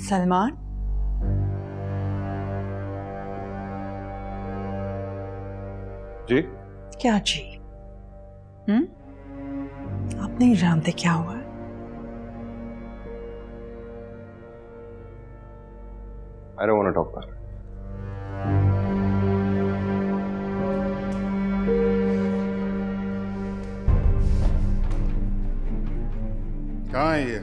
सलमान, जी क्या जी? आप नहीं जानते क्या हुआ है? I don't want to talk about it. कहाँ है ये?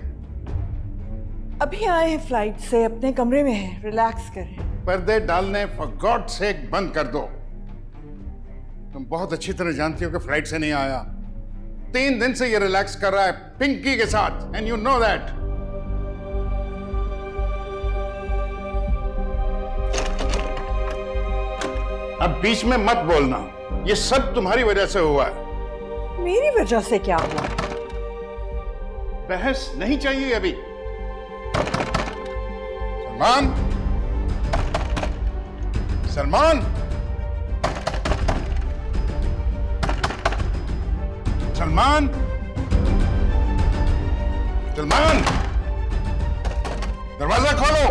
अभी आए हैं फ्लाइट से, अपने कमरे में हैं, रिलैक्स करें। पर्दे डालने फॉर गॉड सेक बंद कर दो। तुम बहुत अच्छी तरह जानती हो कि फ्लाइट से नहीं आया। 3 दिन से ये रिलैक्स कर रहा है पिंकी के साथ, एंड यू नो दैट। अब बीच में मत बोलना, ये सब तुम्हारी वजह से हुआ है। मेरी वजह से क्या हुआ? बहस नहीं चाहिए अभी। सलमान, सलमान, सलमान, सलमान, दरवाजा खोलो।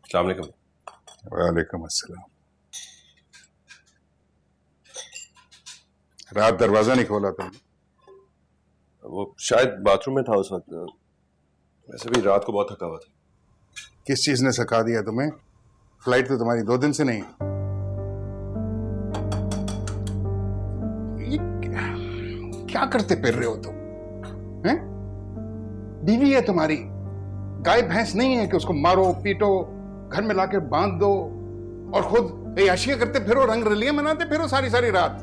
अस्सलाम वालेकुम। वालेकुम अस्सलाम। रात दरवाजा नहीं खोला तुमने? वो शायद बाथरूम में था उस वक्त। वैसे भी रात को बहुत थका हुआ था। किस चीज ने सिखा दिया तुम्हें? फ्लाइट तो तुम्हारी 2 दिन से नहीं। ये क्या करते फिर रहे हो तुम? हैं? बीवी है तुम्हारी, गाय भैंस नहीं है कि उसको मारो पीटो, घर में लाकर बांध दो और खुद अय्याशियां करते फिरो, रंग रलियां मनाते फिरो सारी सारी रात।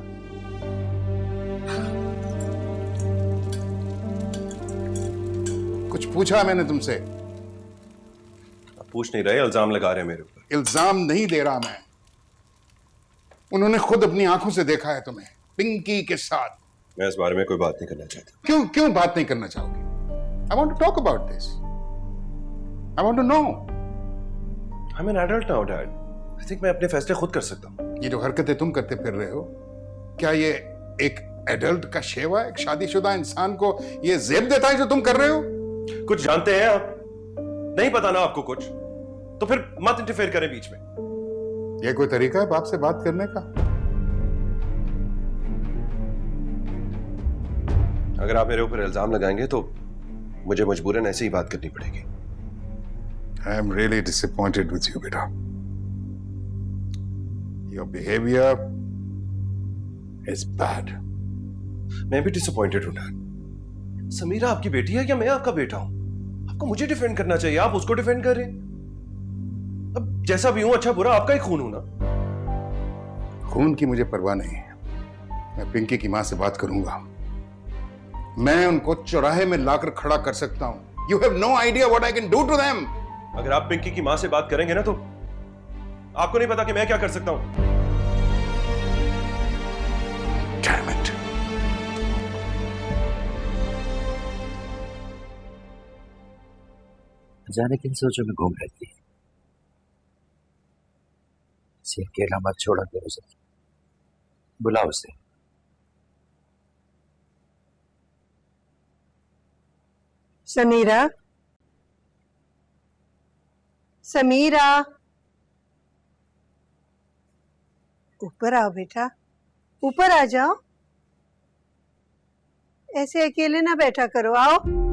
कुछ पूछा मैंने तुमसे? आप पूछ नहीं रहे, इल्जाम लगा रहे हैं मेरे ऊपर। इल्जाम नहीं दे रहा मैं, उन्होंने खुद अपनी आंखों से देखा है तुम्हें पिंकी के साथ। मैं इस बारे में कोई बात नहीं करना चाहता। क्यों क्यों बात नहीं करना चाहोगे? I want to talk about this, I want to know. I am an adult now dad. I think मैं अपने फैसले खुद कर सकता हूँ। ये जो हरकतें तुम करते फिर रहे हो, क्या ये एक एडल्ट का शेवा, एक शादीशुदा इंसान को ये जेब देता है जो तुम कर रहे हो? कुछ जानते हैं आप? नहीं पता ना आपको कुछ, तो फिर मत इंटरफेयर करें बीच में। ये कोई तरीका है बाप से बात करने का? अगर आप मेरे ऊपर इल्जाम लगाएंगे तो मुझे मजबूरन ऐसे ही बात करनी पड़ेगी। I am really disappointed with you, beta. Your behavior is bad. मैं भी डिसअपॉइंटेड हूं डैड। समीरा आपकी बेटी है या मैं आपका बेटा हूं? आपको मुझे डिफेंड करना चाहिए, आप उसको डिफेंड कर रहे हैं। अब जैसा भी हूं, अच्छा बुरा आपका ही खून हूं ना। खून की मुझे परवाह नहीं है। मैं पिंकी की मां से बात करूंगा। मैं उनको चौराहे में लाकर खड़ा कर सकता हूं। You have no idea what I can do to them. अगर आप पिंकी की मां से बात करेंगे ना, तो आपको नहीं पता कि मैं क्या कर सकता हूं। Damn it. जाने किन सोचों में घूम रहती है। इसे अकेला मत छोड़ा करो उसे, बुलाओ उसे। समीरा, समीरा, ऊपर आओ बेटा, ऊपर आ जाओ। ऐसे अकेले ना बैठा करो, आओ।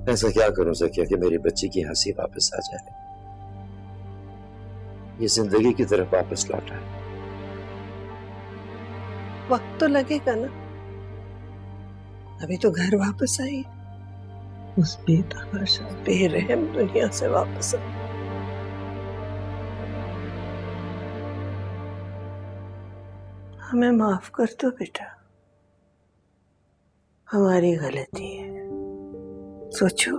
ऐसा क्या करूं सकिया कि मेरी बच्ची की हंसी वापस आ जाए, ये जिंदगी की तरफ वापस लौटा है। वक्त तो लगेगा ना, अभी तो घर वापस आई, उस बेतहाशा बेरहम दुनिया से वापस आई। हमें माफ कर दो बेटा, हमारी गलती है। सोचो,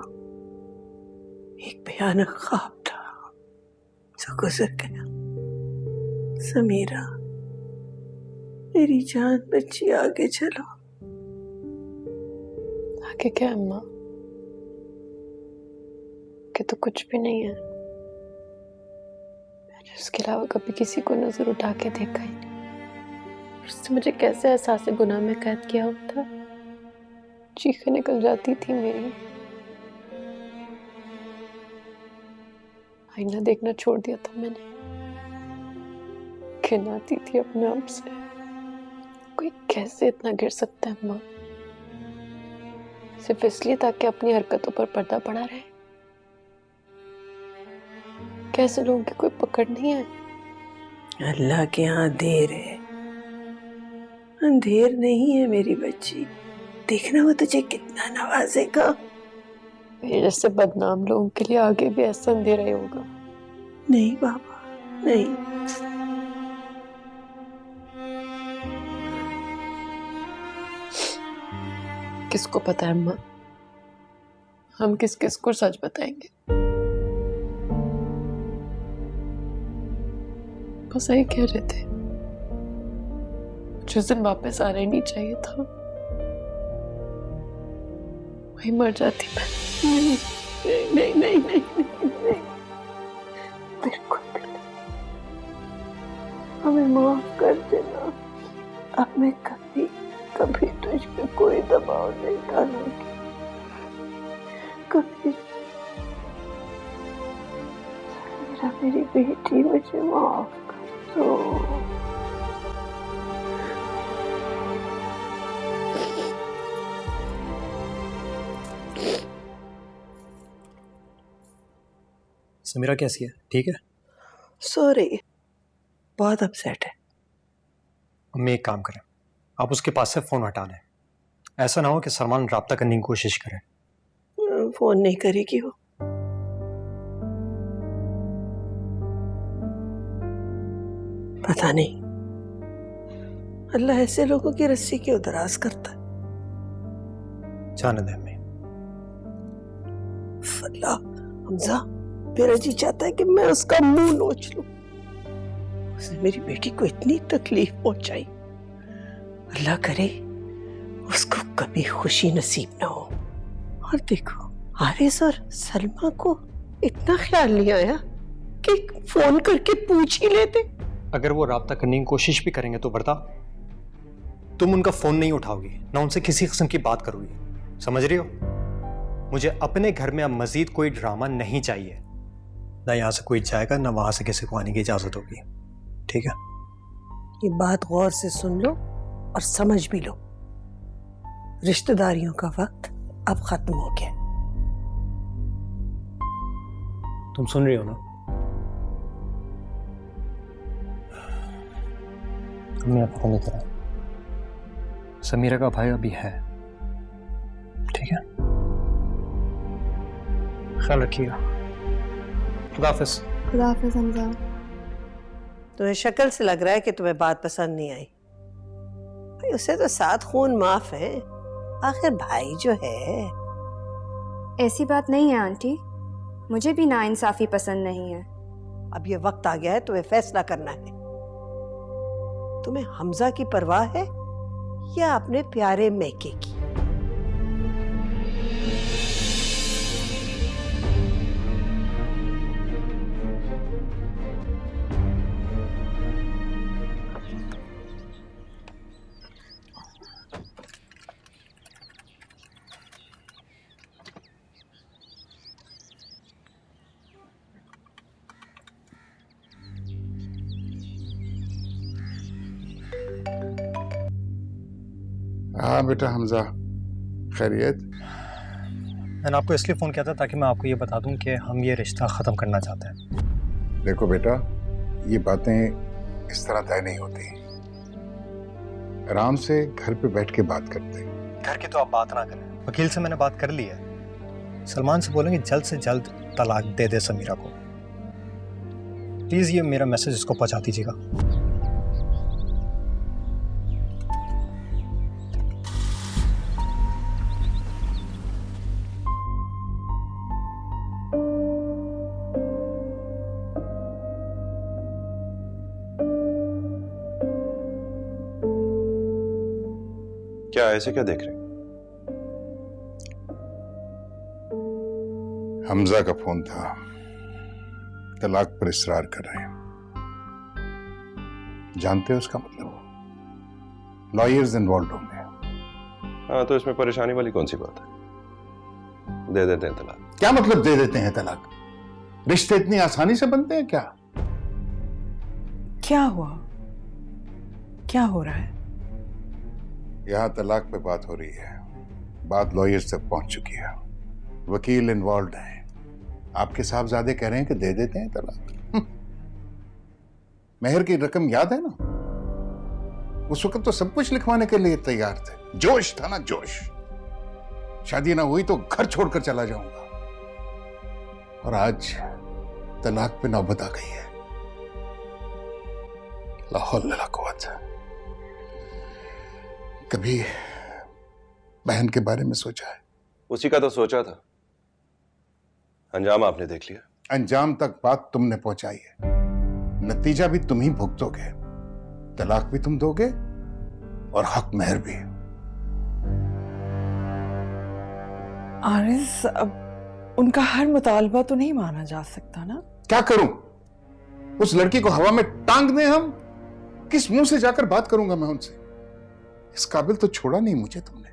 एक भयानक ख्वाब था जो गुजर गया। समीरा, मेरी जान बच्ची, आगे चलो। आगे क्या अम्मा? कि तो कुछ भी नहीं है। मैंने उसके अलावा कभी किसी को नजर उठा के देखा ही नहीं। उसने मुझे कैसे एहसास गुनाह में कैद किया हुआ था। चीखें निकल जाती थी मेरी। आईना देखना छोड़ दिया था मैंने। घिन आती थी अपने आप से। कोई कैसे इतना गिर सकता है अम्मा? सिर्फ इसलिए ताकि अपनी हरकतों पर पर्दा पड़ा रहे। कैसे लोगों की कोई पकड़ नहीं है। अल्लाह के यहाँ देर है, अंधेर नहीं है मेरी बच्ची। देखना वो तुझे कितना नवाजेगा। मेरे जैसे बदनाम लोगों के लिए आगे भी ऐसा अंधेरा ही होगा। नहीं बाबा, नहीं। किसको पता है अम्मा, हम किस किस को सच बताएंगे। बस यही कह रहे थे, जिस दिन वापस आना ही नहीं चाहिए था वही मर जाती मैं। नहीं नहीं नहीं नहीं, नहीं, नहीं। बिल्कुल नहीं। हमें माफ कर देना। अब मैं कभी कभी तुझ पे कोई दबाव नहीं डालूंगी, कभी। मेरी बेटी, मुझे माफ कर दो। समीरा कैसी है? ठीक है? सो रही है, बहुत अपसेट है। अम्मी एक काम करें, आप उसके पास से फ़ोन हटा लें। ऐसा ना हो कि सलमान राब्ता करने की कोशिश करे। फोन नहीं करेगी वो। पता नहीं अल्लाह ऐसे लोगों की रस्सी क्यों दराज करता है। जाने दें अम्मी। अल्लाह, हमजा, मेरा जी चाहता है कि मैं उसका मुंह नोच लूं। उसने मेरी बेटी को इतनी तकलीफ पहुंचाई। अल्लाह करे उसको कभी खुशी नसीब ना हो। और देखो, हारिस और सलमा को इतना ख्याल नहीं आया कि फोन करके पूछ ही लेते। अगर वो राब्ता करने की कोशिश भी करेंगे तो वर्दा, तुम उनका फ़ोन नहीं उठाओगी, ना उनसे किसी किस्म की बात करोगी। समझ रही हो? मुझे अपने घर में अब मजीद कोई ड्रामा नहीं चाहिए। ना यहाँ से कोई जाएगा, ना वहां से किसी को आने की इजाज़त होगी। ठीक है? ये बात गौर से सुन लो और समझ भी लो। रिश्तेदारियों का वक्त अब खत्म हो गया। तुम सुन रही हो ना? मैं आपको नहीं करा। समीरा का भाई अभी है, ठीक है? ख्याल रखिएगा। खुदा हाफिज़। खुदा हाफिज़ हमजा। तुम्हें शक्ल से लग रहा है कि तुम्हें बात पसंद नहीं आई। भाई उसे तो 7 खून माफ है, आखिर भाई जो है। ऐसी बात नहीं है आंटी, मुझे भी नाइंसाफी पसंद नहीं है। अब ये वक्त आ गया है, तुम्हें फैसला करना है। तुम्हें हमजा की परवाह है या अपने प्यारे मैके की? हाँ बेटा हमजा, खैरियत? मैंने आपको इसलिए फ़ोन किया था ताकि मैं आपको ये बता दूं कि हम ये रिश्ता ख़त्म करना चाहते हैं। देखो बेटा, ये बातें इस तरह तय नहीं होती। आराम से घर पे बैठ के बात करते हैं। घर की तो आप बात ना करें, वकील से मैंने बात कर ली है। सलमान से बोलेंगे जल्द से जल्द तलाक दे दे समीरा को। प्लीज़ ये मेरा मैसेज इसको पहुंचा दीजिएगा। क्या ऐसे क्या देख रहे हैं? हमजा का फोन था, तलाक पर इसरार कर रहे हैं। जानते हो उसका मतलब? लॉयर्स इन्वॉल्व होंगे। हाँ, तो इसमें परेशानी वाली कौन सी बात है? दे देते हैं तलाक। क्या मतलब दे देते हैं तलाक? रिश्ते इतनी आसानी से बनते हैं क्या? क्या हुआ? क्या हो रहा है? यहां तलाक पे बात हो रही है, बात लॉयर्स तक पहुंच चुकी है, वकील इन्वॉल्व है। आपके साहबजादे कह रहे हैं कि दे देते हैं तलाक। मेहर की रकम याद है ना? उस वक्त तो सब कुछ लिखवाने के लिए तैयार थे, जोश था ना, जोश। शादी ना हुई तो घर छोड़कर चला जाऊंगा, और आज तलाक पे नौबत आ गई है। ला हौल वला कुव्वत। कभी बहन के बारे में सोचा है? उसी का तो सोचा था, अंजाम आपने देख लिया। अंजाम तक बात तुमने पहुंचाई है, नतीजा भी तुम ही भुगतोगे। तलाक भी तुम दोगे और हक मेहर भी। आरिस, अब उनका हर मुतालबा तो नहीं माना जा सकता ना। क्या करूं? उस लड़की को हवा में टांग दें हम? किस मुंह से जाकर बात करूंगा मैं उनसे? इस काबिल तो छोड़ा नहीं मुझे तुमने।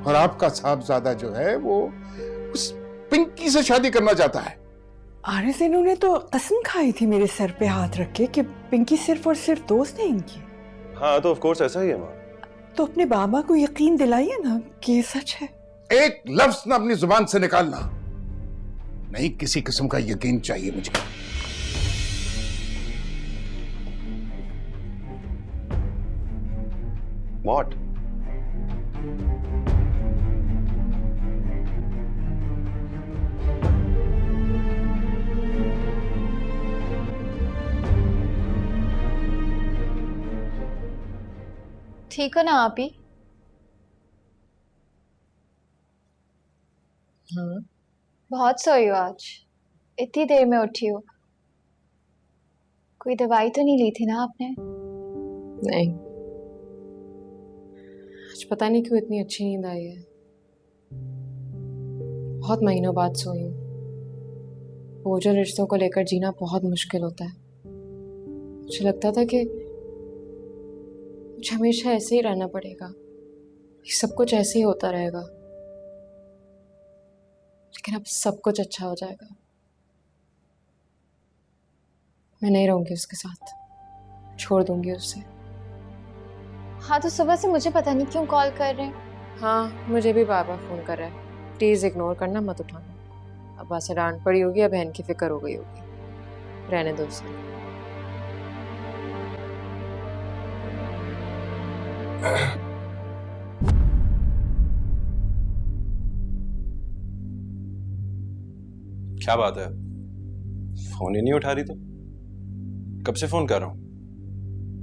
और आपका साहबजादा जो है वो उस पिंकी से शादी करना चाहता है। आरिस, इन्होंने तो कसम खाई थी मेरे सर पे हाथ रख के कि पिंकी सिर्फ और सिर्फ दोस्त है इनकी। हाँ, तो ऑफ कोर्स ऐसा ही है माँ। तो अपने बाबा को यकीन दिलाइए ना कि ये सच है। एक लफ्ज ना अपनी जुबान से निकालना, नहीं किसी किस्म का यकीन चाहिए मुझे। What? ठीक हो ना आप ही? हाँ। बहुत सोई हो आज, इतनी देर में उठी हो। कोई दवाई तो नहीं ली थी ना आपने? नहीं, आज पता नहीं क्यों इतनी अच्छी नींद आई है। बहुत महीनों बाद सोई हूँ। बोझल रिश्तों को लेकर जीना बहुत मुश्किल होता है। मुझे लगता था कि मुझे हमेशा ऐसे ही रहना पड़ेगा, सब कुछ ऐसे ही होता रहेगा, लेकिन अब सब कुछ अच्छा हो जाएगा। मैं नहीं रहूंगी उसके साथ, छोड़ दूंगी उसे। हाँ, तो सुबह से मुझे पता नहीं क्यों कॉल कर रहे हैं। हाँ, मुझे भी बार बार फोन कर रहा है। प्लीज इग्नोर करना, मत उठाना। अब से डांट पड़ी होगी या बहन की फिक्र हो गई होगी। रहने दो उसे। क्या बात है, फोन ही नहीं उठा रही? तो कब से फोन कर रहा हूं,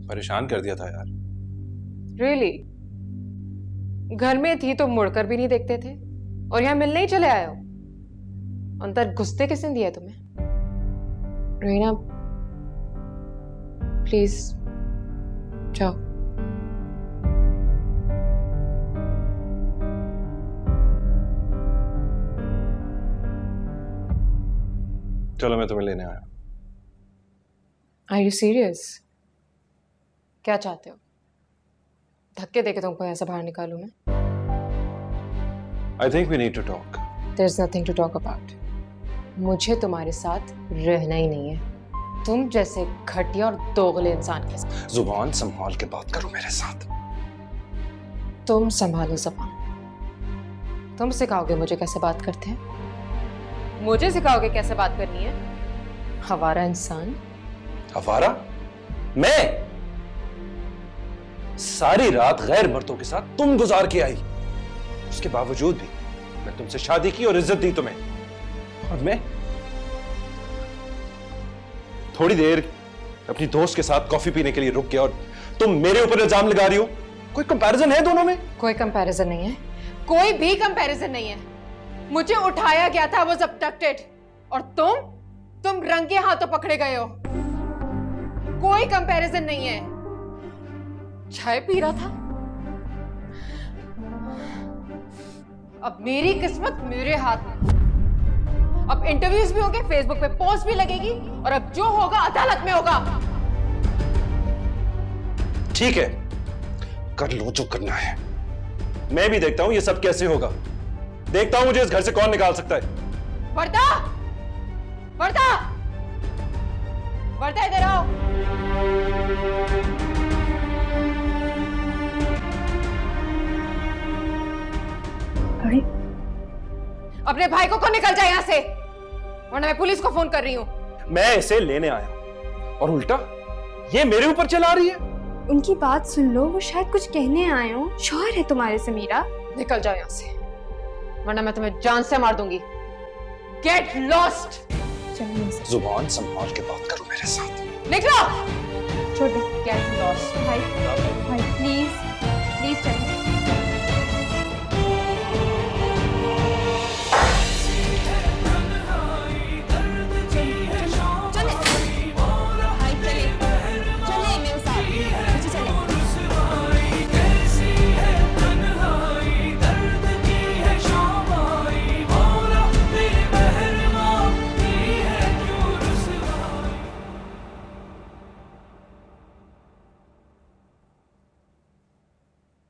परेशान कर दिया था यार। रियली? घर में थी तो मुड़कर भी नहीं देखते थे, और यहाँ मिलने ही चले आए हो। अंदर घुसते किसने दिया तुम्हें? रीना, प्लीज जाओ। चलो, मैं तुम्हें लेने आया। Are you serious? क्या चाहते हो? धक्के देके तुमको ऐसा बाहर निकालूं मैं? I think we need to talk. There is nothing to talk about. मुझे तुम्हारे साथ रहना ही नहीं है, तुम जैसे घटिया और दोगले इंसान के साथ। जुबान संभाल के बात करो मेरे साथ। तुम संभालो जुबान। तुम सिखाओगे मुझे कैसे बात करते हैं? मुझे सिखाओगे कैसे बात करनी है? हवारा इंसान। हवारा? मैं? सारी रात गैर मर्दों के साथ तुम गुजार के आई, उसके बावजूद भी मैं तुमसे शादी की और इज्जत दी तुम्हें, और मैं थोड़ी देर अपनी दोस्त के साथ कॉफी पीने के लिए रुक गया और तुम मेरे ऊपर इल्जाम लगा रही हो। कोई कंपैरिजन है दोनों में? कोई कंपैरिजन नहीं है, कोई भी कंपैरिजन नहीं है। मुझे उठाया गया था, वाज अबडक्टेड, और तुम रंगे हाथों पकड़े गए हो। कोई कंपैरिजन नहीं है। चाय पी रहा था। अब मेरी किस्मत मेरे हाथ में। अब इंटरव्यूज भी होंगे, फेसबुक पे पोस्ट भी लगेगी, और अब जो होगा अदालत में होगा। ठीक है, कर लो जो करना है। मैं भी देखता हूं ये सब कैसे होगा। देखता हूं मुझे इस घर से कौन निकाल सकता है। वर्दा, वर्दा, वर्दा इधर आओ। अरे अपने भाई को निकल जाए यहां से, वरना मैं पुलिस को फोन कर रही हूं। मैं इसे लेने आया हूं और उल्टा ये मेरे ऊपर चला रही है। उनकी बात सुन लो, वो शायद कुछ कहने आए हो। शौहर है तुम्हारे समीरा। निकल जाओ यहां से, वरना मैं तुम्हें जान से मार दूंगी। Get lost. जुबान संभाल के बात करो मेरे साथ। निकलो। छोड़ दो गेट लॉस्ट। भाई, भाई प्लीज प्लीज चलो।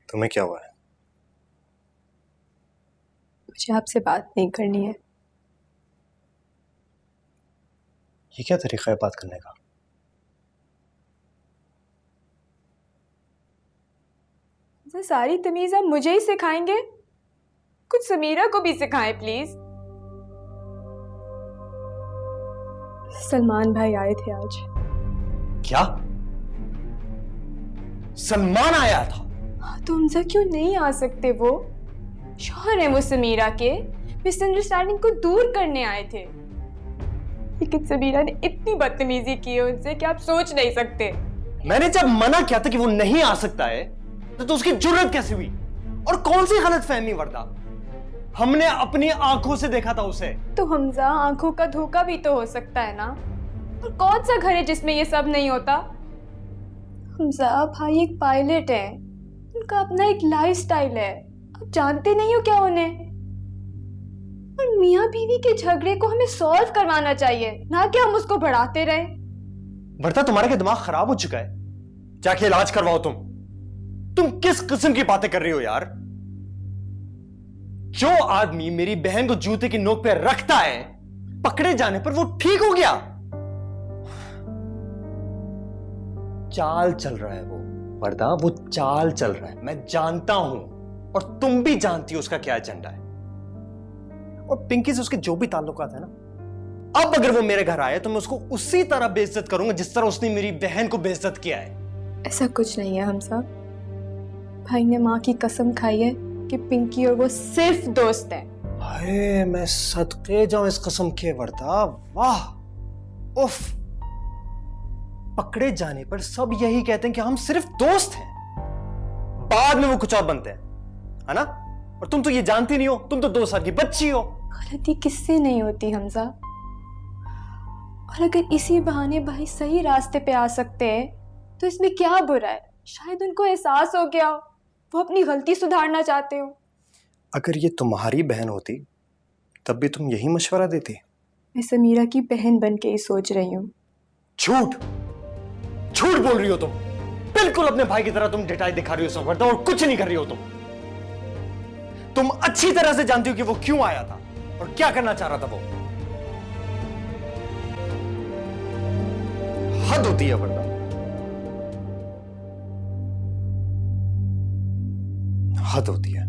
तुम्हें क्या हुआ है? मुझे आपसे बात नहीं करनी है। ये क्या तरीका है बात करने का? ये सारी तमीज आप मुझे ही सिखाएंगे? कुछ समीरा को भी सिखाएं प्लीज। सलमान भाई आए थे आज। क्या? सलमान आया था? हाँ, तो हमसे क्यों नहीं आ सकते? वो शौहर है वो समीरा के। मिसअंडरस्टैंडिंग को दूर करने आए थे, लेकिन समीरा ने इतनी बदतमीजी की है उनसे कि आप सोच नहीं सकते। मैंने जब मना किया था कि वो नहीं आ सकता है, तो उसकी जुर्रत कैसे हुई? और कौन सी गलतफहमी वर्दा? हमने अपनी आंखों से देखा था उसे। तो हमजा, आंखों का धोखा भी तो हो सकता है ना। और कौन सा घर है जिसमें ये सब नहीं होता? हमजा भाई एक पायलट है, उनका अपना एक लाइफस्टाइल है। आप जानते नहीं हो क्या उन्हें? और मियाँ बीवी के झगड़े को हमें सॉल्व करवाना चाहिए, ना कि हम उसको बढ़ाते रहे। वर्दा, तुम्हारा क्या दिमाग खराब हो चुका है? जाके इलाज करवाओ। तुम किस किस्म की बातें कर रही हो यार? जो आदमी मेरी बहन को जूते की नोक पे रखता है, पकड़े जाने पर वो ठीक हो गया। चाल चल रहा है वो वर्दा, वो चाल चल रहा है। मैं जानता हूं, और तुम भी जानती हो उसका क्या एजेंडा है। और पिंकी से उसके जो भी ताल्लुकात है ना, अब अगर वो मेरे घर आए तो मैं उसको उसी तरह बेइज्जत करूंगा जिस तरह उसने मेरी बहन को बेइज्जत किया है। ऐसा कुछ नहीं है हमजा। भाई ने माँ की कसम खाई है कि पिंकी और वो सिर्फ दोस्त हैं। हाय, मैं सदके जाऊं इस कसम के वर्दा। वाह, उफ। पकड़े जाने पर सब यही कहते हैं कि हम सिर्फ दोस्त हैं, बाद में वो कुछ और बनते हैं, है ना? और तुम तो ये जानती नहीं हो, तुम तो 2 साल की बच्ची हो। गलती किससे नहीं होती हमजा? और अगर इसी बहाने भाई सही रास्ते पे आ सकते हैं तो इसमें क्या बुरा है? शायद उनको एहसास हो गया, वो अपनी गलती सुधारना चाहते हो। अगर ये तुम्हारी बहन होती तब भी तुम यही मशवरा देती? मैं समीरा की बहन बन के ही सोच रही हूँ। झूठ झूठ बोल रही हो तुम। बिल्कुल अपने भाई की तरह तुम डिटाई दिखा रही हो वर्दा, और कुछ नहीं कर रही हो तुम अच्छी तरह से जानती हो कि वो क्यों आया था और क्या करना चाह रहा था। वो हद होती है वर्दा, हद होती है।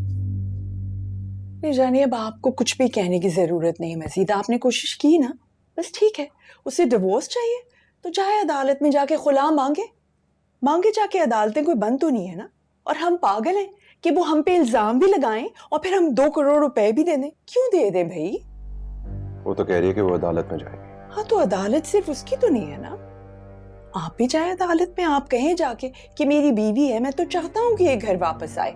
नहीं जानिए, अब आपको कुछ भी कहने की जरूरत नहीं मजीद। आपने कोशिश की ना, बस ठीक है। उसे डिवोर्स चाहिए तो जाए अदालत में जाके खुला मांगे जाके। अदालतें कोई बंद तो नहीं है ना। और हम पागल हैं कि वो हम पे इल्जाम भी लगाएं और फिर हम 2 करोड़ रुपए भी दे दें? क्यों दे दें भाई? वो तो कह रही है कि वो अदालत में जाएगी। हाँ, तो अदालत सिर्फ उसकी तो नहीं है ना। आप भी जाए अदालत में, आप कहें जाके कि मेरी बीवी है, मैं तो चाहता हूं कि ये घर वापस आए।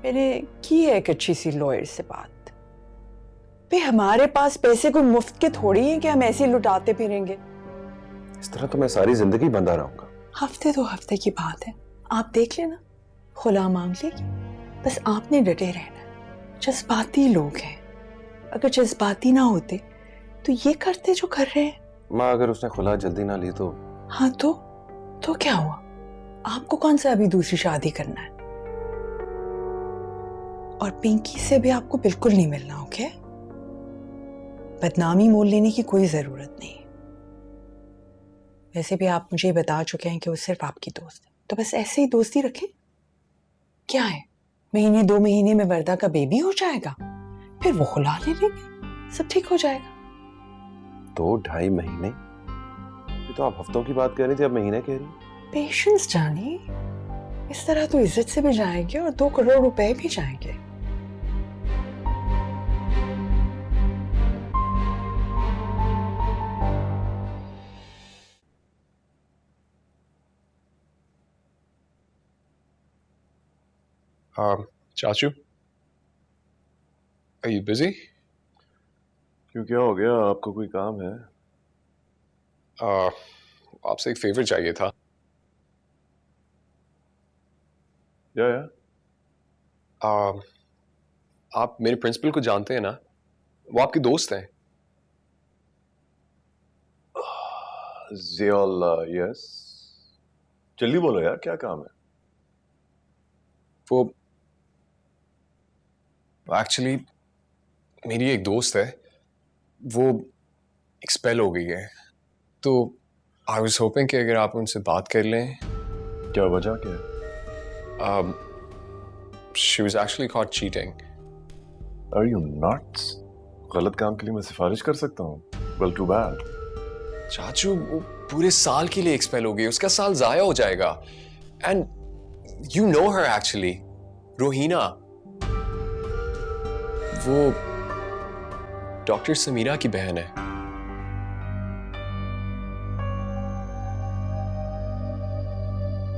मैंने की है एक अच्छी सी लॉयर से बात। भाई हमारे पास पैसे कोई मुफ्त के थोड़ी हैं कि हम ऐसे लुटाते फिरेंगे। इस तरह तो मैं सारी जिंदगी बंधा रहूंगा। हफ्ते 2 हफ्ते की बात है, आप देख लेना, खुला मांग लेगी। बस आपने डटे रहना है। जज्बाती लोग हैं, अगर जज्बाती ना होते तो ये करते जो कर रहे हैं। माँ अगर उसने खुला जल्दी ना ली तो? हाँ तो क्या हुआ? आपको कौन सा अभी दूसरी शादी करना है? और पिंकी से भी आपको बिल्कुल नहीं मिलना, ओके? बदनामी मोल लेने की कोई जरूरत नहीं। वैसे भी आप मुझे बता चुके हैं कि वो सिर्फ आपकी दोस्त है, तो बस ऐसे ही दोस्ती रखें। क्या है, महीने 2 महीने में वर्दा का बेबी हो जाएगा, फिर वो खुला ले लेंगे, सब ठीक हो जाएगा। 2-2.5 महीने? ये तो आप हफ्तों की बात कह रही थी, अब महीने कह रही। पेशेंस जानी, इस तरह तो इज्जत से भी जाएंगे और 2 करोड़ रुपए भी जाएंगे। चाचू, are you busy? क्यों, क्या हो गया? आपको कोई काम है? आपसे एक फेवर चाहिए था। या आप मेरे प्रिंसिपल को जानते हैं ना? वो आपके दोस्त हैं। जियाल, यस। जल्दी बोलो यार, क्या काम है? वो एक्चुअली मेरी एक दोस्त है, वो एक्सपेल हो गई है, तो आई वाज होपिंग कि अगर आप उनसे बात कर लें। क्या वजह क्या है? She was actually caught cheating. Are you nuts? गलत काम के लिए मैं सिफारिश कर सकता हूँ? Well, too bad. चाचू, वो पूरे साल के लिए एक्सपेल हो गई, उसका साल जाया हो जाएगा। And you know her actually, Rohina, वो डॉक्टर समीरा की बहन है।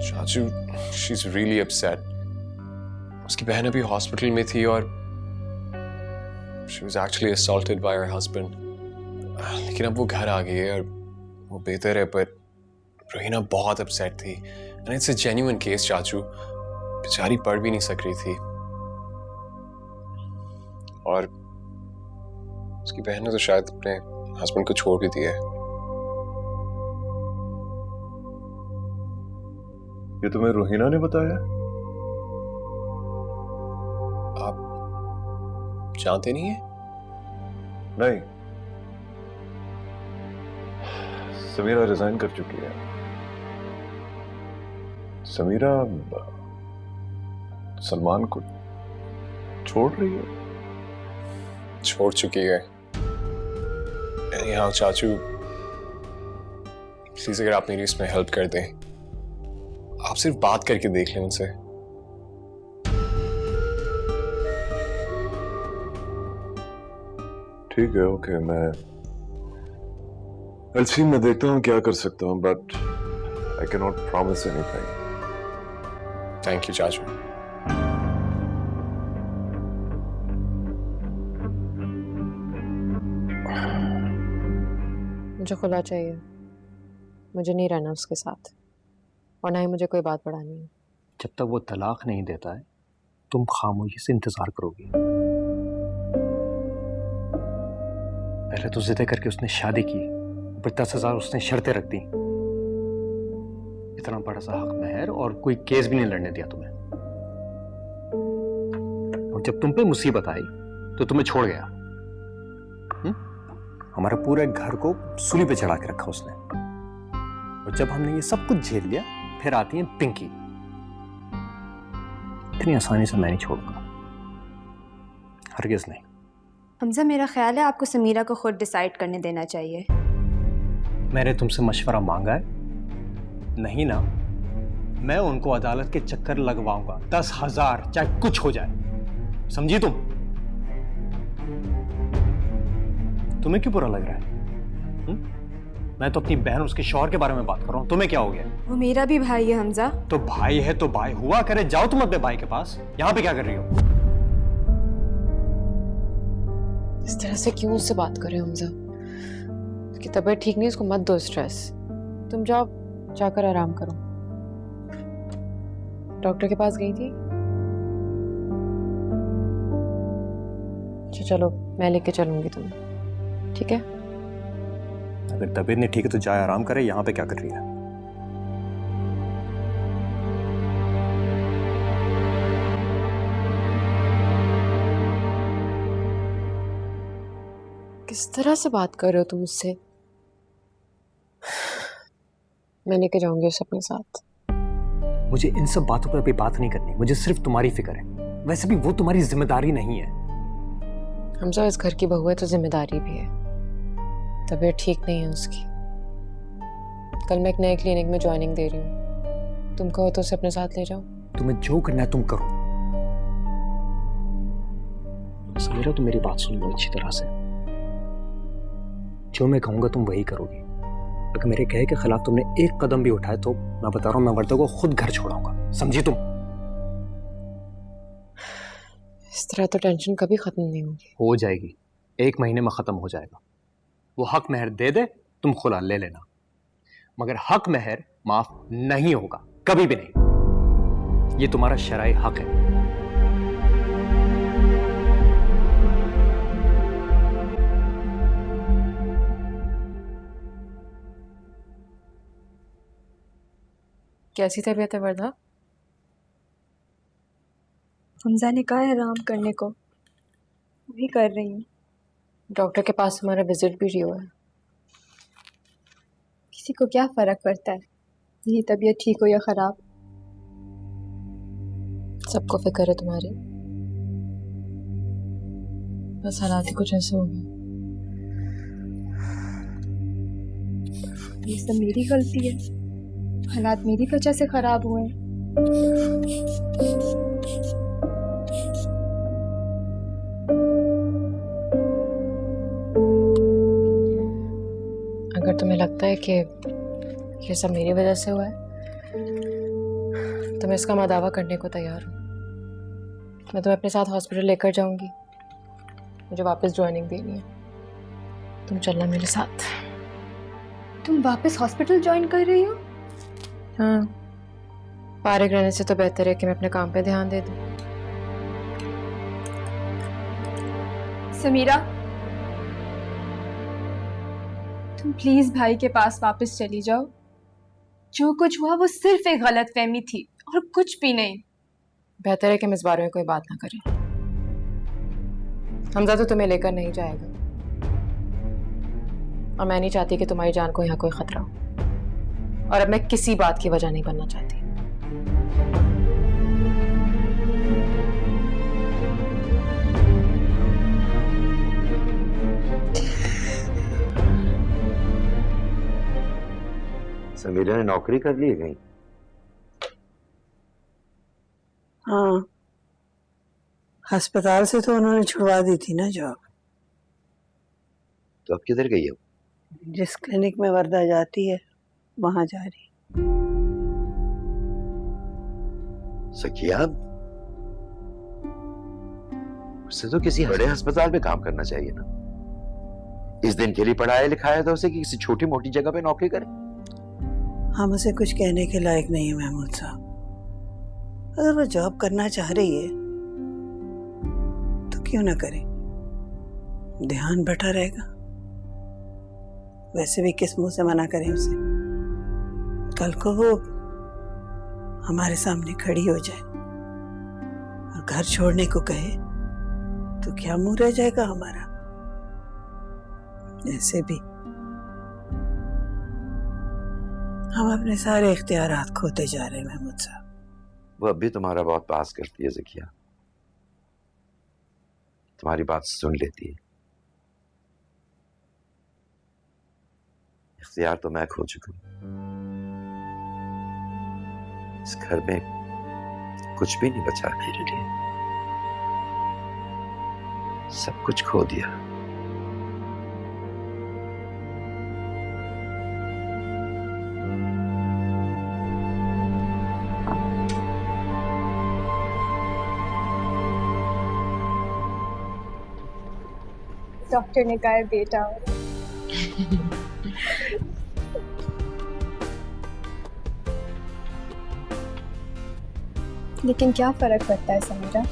चाचू, शी इज रियली अपसेट। उसकी बहन अभी हॉस्पिटल में थी और she was actually assaulted bye her husband. लेकिन अब वो घर आ गई है और वो बेहतर है, पर रोहिना बहुत अपसेट थी। And it's a genuine case चाचू, बेचारी पढ़ भी नहीं सक रही थी और उसकी बहन ने तो शायद अपने हस्बैंड को छोड़ भी दिया है। ये तुम्हें रोहिना ने बताया? आप जानते नहीं है? नहीं, समीरा रिजाइन कर चुकी है। समीरा सलमान को छोड़ रही है। छोड़ चुकी है। यहाँ चाचू, प्लीज अगर आप मेरी इसमें हेल्प कर दें, आप सिर्फ बात करके देख लें उनसे। ठीक है, ओके, मैं एलसी में देखता हूँ क्या कर सकता हूँ, but I can not promise anything. Thank you चाचू। मुझे खुला चाहिए, मुझे नहीं रहना उसके साथ, और ना ही मुझे कोई बात बढ़ानी है। जब तक वो तलाक नहीं देता है, तुम खामोशी से इंतजार करोगी। पहले तो जिद करके उसने शादी की, ऊपर 10,000 उसने शर्तें रख दी। इतना बड़ा सा हक महर, और कोई केस भी नहीं लड़ने दिया तुम्हें। और जब तुम पे मुसीबत आई तो तुम्हें छोड़ गया। हमारे पूरे घर को सूली पे चढ़ा के रखा उसने। और जब हमने ये सब कुछ झेल लिया, फिर आती है पिंकी। इतनी आसानी से मैं नहीं छोड़ूंगा, हरगिज़ नहीं। हमजा, मेरा ख्याल है आपको समीरा को खुद डिसाइड करने देना चाहिए। मैंने तुमसे मशवरा मांगा है? नहीं ना। मैं उनको अदालत के चक्कर लगवाऊंगा, 10,000 चाहे कुछ हो जाए। समझी तुम? तुम्हें क्यों बुरा लग रहा है? मैं तो अपनी बहन, उसके शौहर के बारे में बात कर रहा हूं। तुम्हें क्या हो गया? वो मेरा भी भाई है हमजा। तो भाई है तो भाई हुआ करे। जाओ तुम अपने भाई के पास। यहां पे क्या कर रही हो? इस तरह से क्यों उससे बात कर रहे हो हमजा? उसकी तबीयत ठीक नहीं, उसको मत दो स्ट्रेस। तुम जाओ, जाकर आराम करो। डॉक्टर के पास गई थी? अच्छा चलो, मैं लेके चलूंगी तुम्हें, ठीक है? अगर तबीयत नहीं ठीक है तो जाए आराम करे, यहाँ पे क्या कर रही है? किस तरह से बात कर रहे हो तुम मुझसे? मैं लेके जाऊंगी उसे अपने साथ। मुझे इन सब बातों पर अभी बात नहीं करनी, मुझे सिर्फ तुम्हारी फिक्र है। वैसे भी वो तुम्हारी जिम्मेदारी नहीं है। हमजा इस घर की बहू है तो जिम्मेदारी भी है। तबीयत ठीक नहीं है उसकी। कल मैं एक नए क्लिनिक में ज्वाइनिंग दे रही हूँ, तुम कहो तो उसे अपने साथ ले जाओ। तुम्हें जो करना है तुम करो। समीरा, तुम मेरी बात सुन लो अच्छी तरह से। जो मैं कहूंगा तुम वही करोगी। अगर मेरे कहे के खिलाफ तुमने एक कदम भी उठाया तो मैं बता रहा हूं, मैं वर्दा को खुद घर छोड़ाऊंगा, समझी तुम? इस तरह तो टेंशन कभी खत्म नहीं होगी। हो जाएगी, 1 महीने में खत्म हो जाएगा। वो हक महर दे दे, तुम खुला ले लेना, मगर हक महर माफ नहीं होगा, कभी भी नहीं। ये तुम्हारा शरई हक है। कैसी तबीयत है वर्दा? हमजा ने कहा है आराम करने को, वही कर रही हूँ। डॉक्टर के पास हमारा विजिट भी हुआ है। किसी को क्या फर्क पड़ता है, यही तबीयत ठीक हो या खराब। सबको फिक्र है तुम्हारी, बस हालात ही कुछ ऐसे हो गए। ये सब मेरी गलती है, हालात मेरी वजह से खराब हुए हैं। अगर तुम्हें लगता है कि ये सब मेरी वजह से हुआ है तो मैं इसका दावा करने को तैयार हूँ। मैं तुम्हें अपने साथ हॉस्पिटल लेकर जाऊंगी, मुझे वापस ज्वाइनिंग देनी है। तुम चलना मेरे साथ। तुम वापस हॉस्पिटल ज्वाइन कर रही हो? हाँ, फारिग रहने से तो बेहतर है कि मैं अपने काम पे ध्यान दे दूं। समीरा, तुम प्लीज भाई के पास वापस चली जाओ। जो कुछ हुआ वो सिर्फ एक गलतफहमी थी और कुछ भी नहीं। बेहतर है कि हम इस बारे में कोई बात ना करें। हमजा तो तुम्हें लेकर नहीं जाएगा और मैं नहीं चाहती कि तुम्हारी जान को यहाँ कोई खतरा हो, और अब मैं किसी बात की वजह नहीं बनना चाहती। समीरा ने नौकरी कर ली है कहीं? हाँ, अस्पताल से तो उन्होंने छुड़वा दी थी ना जॉब। तो अब किधर गई है वो? जिस क्लिनिक में वर्दा जाती है वहां जा रही। सखिया, उसे तो किसी बड़े अस्पताल में काम करना चाहिए ना। इस दिन के लिए पढ़ाया लिखाया था उसे कि किसी छोटी मोटी जगह पे नौकरी करे। हम उसे कुछ कहने के लायक नहीं है महमूद साहब। अगर वो जॉब करना चाह रही है तो क्यों ना करे, ध्यान बैठा रहेगा। वैसे भी किस मुंह से मना करें उसे। कल को वो हमारे सामने खड़ी हो जाए और घर छोड़ने को कहे तो क्या मुंह रह जाएगा हमारा। ऐसे भी हम अपने सारे इख्तियारात खोते जा रहे हैं महमूद साहब। वो अब भी तुम्हारा बहुत पास करती है ज़किया, तुम्हारी बात सुन लेती है। इख्तियार तो मैं खो चुका हूं। इस घर में कुछ भी नहीं बचा मेरे लिए, सब कुछ खो दिया। डॉक्टर ने कहा है बेटा हो। लेकिन क्या फर्क पड़ता है समीरा?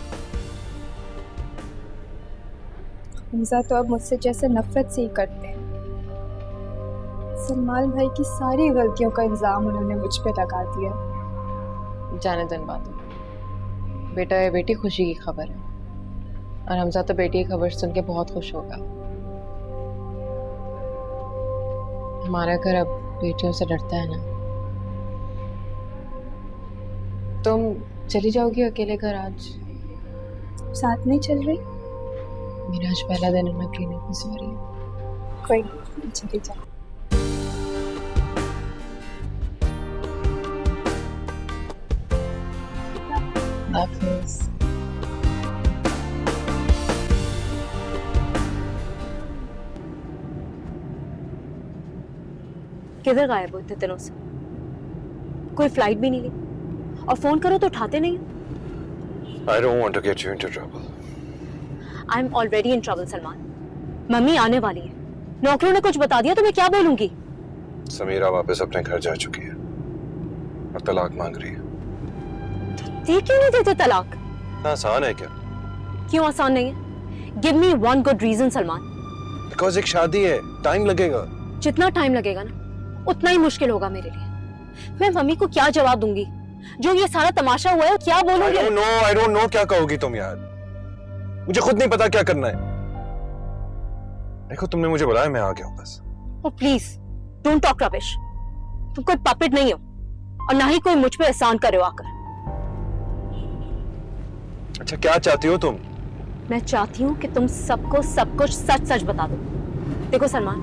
हमजा तो अब मुझसे जैसे नफरत से ही करते हैं। सलमान भाई की सारी गलतियों का इल्जाम उन्होंने मुझ पे लगा दिया। जाने दिन बात, बेटा या बेटी खुशी की खबर है, और हमजा तो बेटी की खबर सुन के बहुत खुश होगा। हमारा घर अब बेटियों से डरता है ना। तुम चली जाओगी अकेले घर आज? साथ नहीं चल रही? मेरा आज पहला दिन है ना क्लिनिक में, सॉरी। कोई नहीं, चली जाओ। हाफिज़। किधर गायब हो इतने दिनों से? कोई फ्लाइट भी नहीं ली, और फोन करो तो उठाते नहीं हो। I don't want to get you into trouble. I am already in trouble Salman. Mummy आने वाली है, नौकरों ने कुछ बता दिया तो मैं क्या बोलूंगी? समीरा वापस अपने घर जा चुकी है और तलाक मांग रही है। दे क्यों नहीं देते तलाक? इतना आसान है क्या? क्यों आसान नहीं है? Give me one good reason Salman. Because एक शादी है, टाइम लगेगा। जितना टाइम लगेगा ना उतना ही मुश्किल होगा मेरे लिए। मैं मम्मी को क्या जवाब दूंगी? जो ये सारा तमाशा हुआ है क्या बोलोगे? I don't know क्या कहोगी तुम यार। मुझे खुद नहीं पता क्या करना है। देखो तुमने मुझे बुलाया, मैं आ गया हूं बस। ओ प्लीज डोंट टॉक रबिश। तुम कोई पपेट नहीं हो और ना ही कोई मुझ पे एहसान करे हो आकर। अच्छा क्या चाहती हो तुम? मैं चाहती हूँ कि तुम सबको सब कुछ सच सच बता दो। देखो सलमान,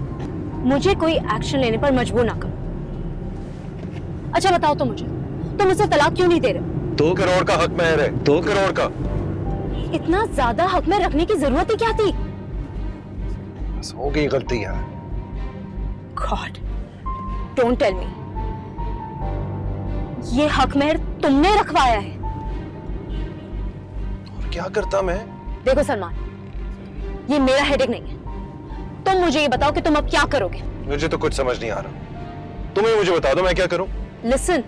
मुझे कोई एक्शन लेने पर मजबूर ना करो। अच्छा बताओ तो मुझे, तुम मुझसे तलाक क्यों नहीं दे रहे? 2 करोड़ का हक महर है, 2 करोड़ का। इतना ज्यादा हक में रखने की जरूरत ही क्या थी? बस हो गई गलती यार। गॉड डोंट टेल मी ये हक महर तुमने रखवाया है। और क्या करता मैं? देखो सलमान, ये मेरा हेडेक नहीं है। तुम मुझे ये बताओ कि तुम अब क्या करोगे? मुझे तो कुछ समझ नहीं आ रहा। तुम ही मुझे बता दो मैं क्या करूं। Listen,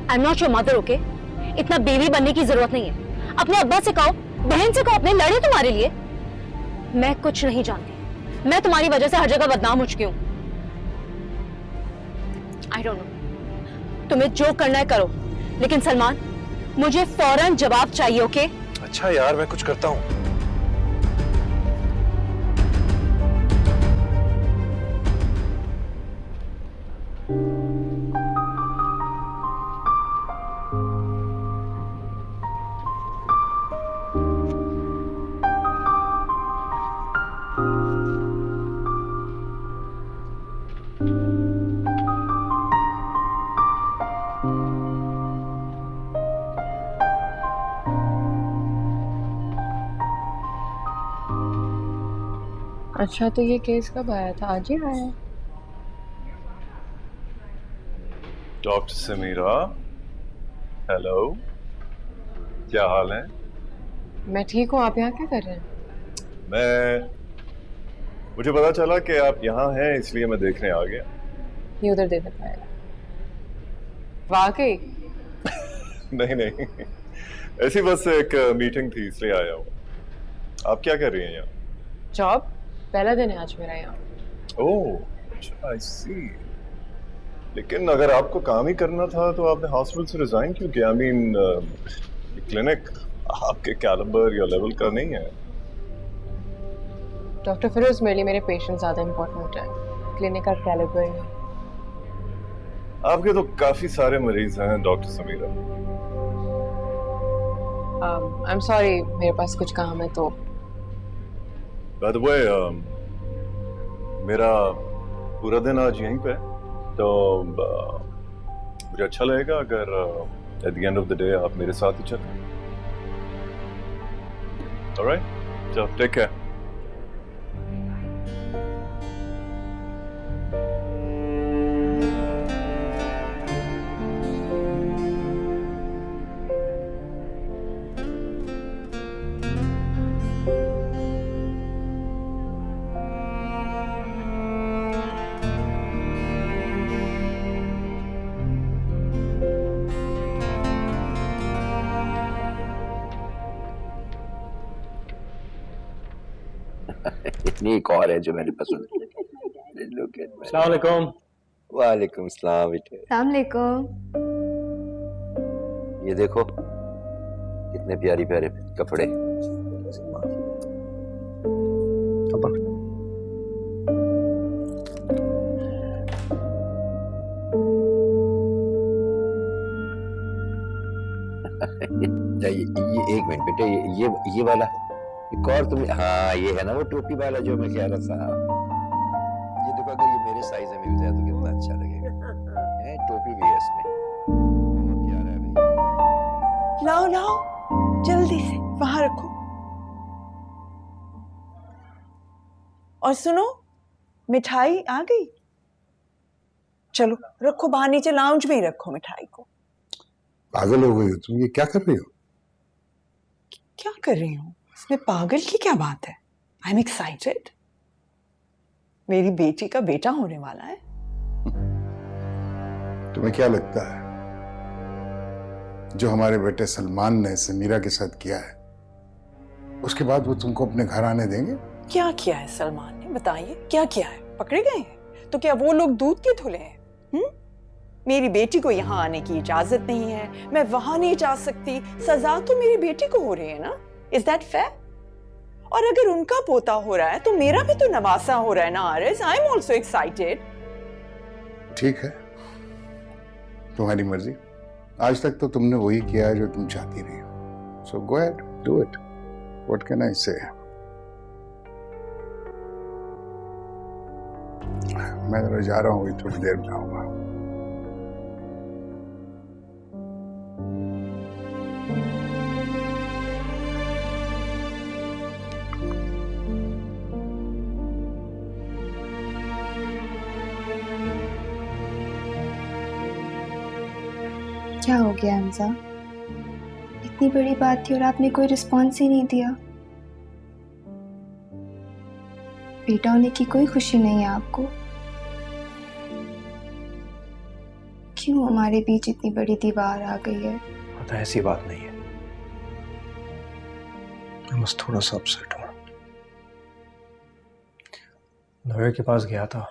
I am not your mother, okay? इतना बेबी बनने की जरूरत नहीं है। अपने अब्बा से कहो, बहन से कहो, अपने लड़े तुम्हारे लिए। मैं कुछ नहीं जानती, मैं तुम्हारी वजह से हर जगह बदनाम हो चुकी हूँ। आई डोंट नो, तुम्हें जो करना है करो, लेकिन सलमान मुझे फौरन जवाब चाहिए, ओके? अच्छा यार मैं कुछ करता हूँ। अच्छा तो ये केस कब आया था? आज ही आया? डॉक्टर समीरा, हेलो, क्या हाल है? मैं ठीक हूँ, आप यहाँ क्या कर रहे हैं? मुझे पता चला कि आप यहाँ हैं, इसलिए मैं देखने आ गया। ये उधर दे देता है। वाकई? नहीं नहीं, ऐसी बस एक मीटिंग थी इसलिए आया हूँ। आप क्या कर रही हैं यहाँ? जॉब, पहला दिन है आज मेरा यहाँ। ओह, अच्छा, आई सी। लेकिन अगर आपको काम ही करना था तो आपने हॉस्पिटल से रिजाइन क्यों किया? आई मीन, क्लिनिक आपके कैलिबर या लेवल का नहीं है। डॉक्टर फिरोज, मेरे लिए मेरे पेशेंट ज्यादा इम्पोर्टेंट है, क्लिनिक का कैलिबर नहीं। आपके तो काफी सारे मरीज हैं doctor Samira. I am sorry, मेरे पास कुछ काम है तो। बाय द वे, मेरा पूरा दिन आज यहीं पे, तो मुझे अच्छा लगेगा अगर at the end of the day आप मेरे साथ ही चलें। ऑलराइट, चलो टेक केयर। अपनी एक और है जो मैंने पसंद की। अस्सलाम वालेकुम। वालेकुम सलाम बेटे। अस्सलाम ये देखो कितने प्यारी प्यारे कपड़े। ये एक मिनट बेटे, ये वाला एक और तुम, हाँ ये है ना वो टोपी वाला जो मैं कह रहा था। ये देखो अगर ये मेरे साइज में मिल जाए तो कितना अच्छा लगेगा। है टोपी भी है इसमें, बहुत प्यारा है भाई। लाओ लाओ जल्दी से वहां रखो। और सुनो, मिठाई आ गई। चलो रखो बाहर, नीचे लाउंज में ही रखो मिठाई को। पागल हो गई हो तुम, ये क्या कर रही हो? क्या कर रही हूँ? इसमें पागल की क्या बात है? I am excited. मेरी बेटी का बेटा होने वाला है। तुम्हें क्या लगता है जो हमारे बेटे सलमान ने समीरा के साथ किया है, उसके बाद वो तुमको अपने घर आने देंगे? क्या किया है सलमान ने, बताइए क्या किया है? पकड़े गए हैं तो क्या वो लोग दूध के धुले हैं? मेरी बेटी को यहाँ आने की इजाजत नहीं है, मैं वहां नहीं जा सकती। सजा तो मेरी बेटी को हो रही है ना। Is that fair? और अगर उनका पोता हो रहा है तो मेरा भी तो नवासा हो रहा है ना आरज़। I am also excited. ठीक है, तुम्हारी मर्जी। आज तक तो तुमने वही किया है जो तुम चाहती रही हो। So go ahead, do it. What can I say? मैं जरा जा रहा हूँ, थोड़ी देर में आऊंगा। क्या हो गया हमजा? इतनी बड़ी बात थी और आपने कोई रिस्पॉन्स ही नहीं दिया। बेटा होने की कोई खुशी नहीं है आपको? क्यों हमारे बीच इतनी बड़ी दीवार आ गई है? पता है ऐसी बात नहीं है, मैं बस थोड़ा सा अपसेट हूँ। लॉयर के पास गया था,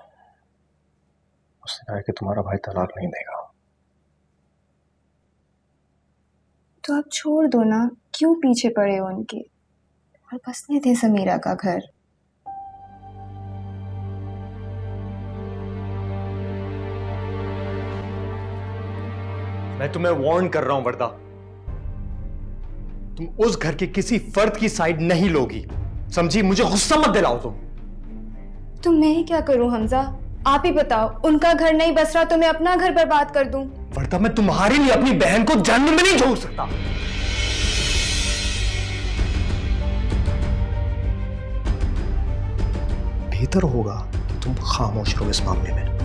उसने कहा कि तुम्हारा भाई तलाक नहीं देगा। तो आप छोड़ दो ना, क्यों पीछे पड़े हो उनके, और बसने थे समीरा का घर। मैं तुम्हें वार्न कर रहा हूं वर्दा, तुम उस घर के किसी फर्द की साइड नहीं लोगी, समझी? मुझे गुस्सा मत दिलाओ तुम। तो मैं क्या करूं हमजा? आप ही बताओ, उनका घर नहीं बस रहा तो मैं अपना घर बर्बाद कर दूं? वर्दा मैं तुम्हारे लिए अपनी बहन को जहन्नुम में नहीं झोंक सकता। बेहतर होगा कि तुम खामोश रहो इस मामले में।